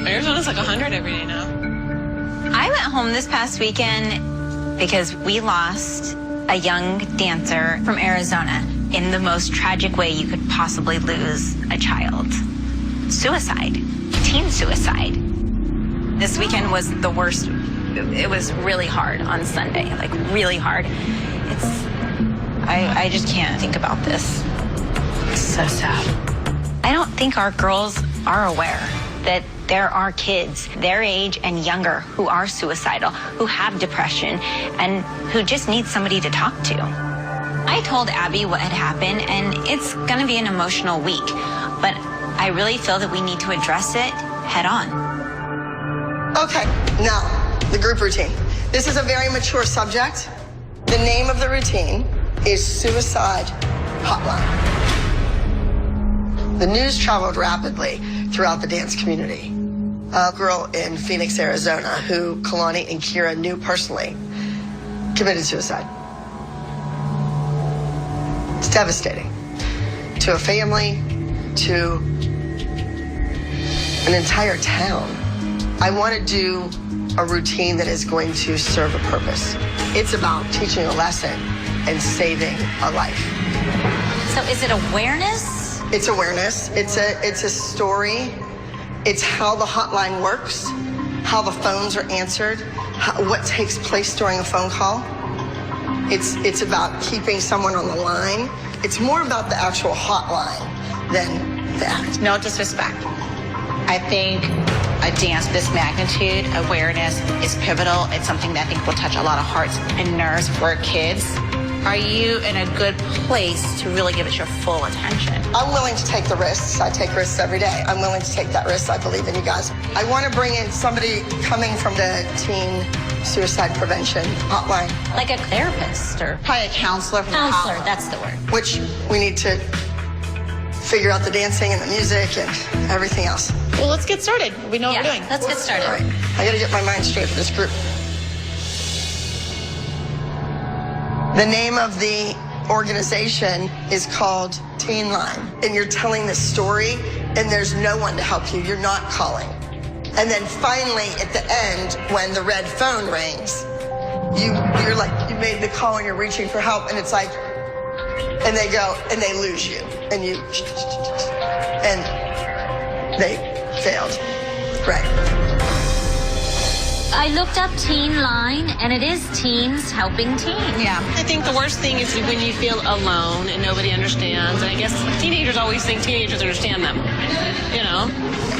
Arizona's like 100 every day now. I went home this past weekend because we lost a young dancer from Arizona in the most tragic way you could possibly lose a child. Suicide. Teen suicide. This weekend was the worst. It was really hard on Sunday, like really hard. I just can't think about this. It's so sad. I don't think our girls are aware that there are kids their age and younger who are suicidal, who have depression, and who just need somebody to talk to. I told Abby what had happened, and it's going to be an emotional week, but I really feel that we need to address it head on. Okay, now, the group routine. This is a very mature subject. The name of the routine is Suicide Hotline. The news traveled rapidly throughout the dance community. A girl in Phoenix, Arizona, who Kalani and Kira knew personally, committed suicide. It's devastating to a family, to an entire town. I want to do a routine that is going to serve a purpose. It's about teaching a lesson and saving a life. So is it awareness? It's awareness. It's a story. It's how the hotline works, how the phones are answered, what takes place during a phone call. It's about keeping someone on the line. It's more about the actual hotline than the act. No disrespect. I think a dance of this magnitude, awareness, is pivotal. It's something that I think will touch a lot of hearts and nerves for kids. Are you in a good place to really give it your full attention? I'm willing to take the risks. I take risks every day. I'm willing to take that risk. I believe in you guys. I want to bring in somebody coming from the teen suicide prevention hotline. Like a therapist or Probably a counselor. counselor, that's the word. Which we need to figure out the dancing and the music and everything else. Well, let's get started. We know what we're doing. Let's get started. All right. I got to get my mind straight for this group. The name of the organization is called Teen Line. And you're telling this story, and there's no one to help you. You're not calling. And then finally, at the end, when the red phone rings, you're like, you made the call and you're reaching for help, and it's like, and they go, and they lose you. And you, and they failed. Right. I looked up Teen Line, and it is teens helping teens. Yeah. I think the worst thing is when you feel alone and nobody understands. And I guess teenagers always think teenagers understand them, you know?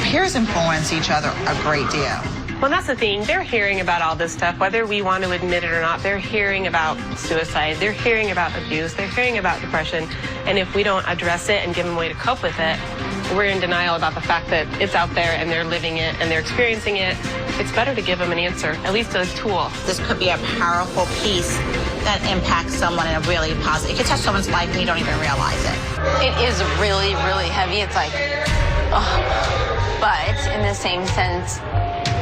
Peers influence each other a great deal. Well, that's the thing. They're hearing about all this stuff, whether we want to admit it or not. They're hearing about suicide. They're hearing about abuse. They're hearing about depression. And if we don't address it and give them a way to cope with it, we're in denial about the fact that it's out there and they're living it and they're experiencing it. It's better to give them an answer, at least a tool. This could be a powerful piece that impacts someone in a really positive. It could touch someone's life and you don't even realize it. It is really, really heavy. It's like, oh. But in the same sense,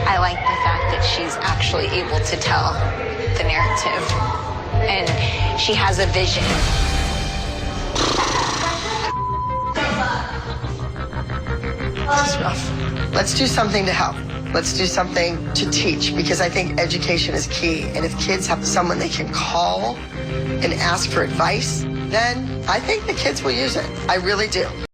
I like the fact that she's actually able to tell the narrative. And she has a vision. This is rough. Let's do something to help. Let's do something to teach, because I think education is key. And if kids have someone they can call and ask for advice, then I think the kids will use it. I really do.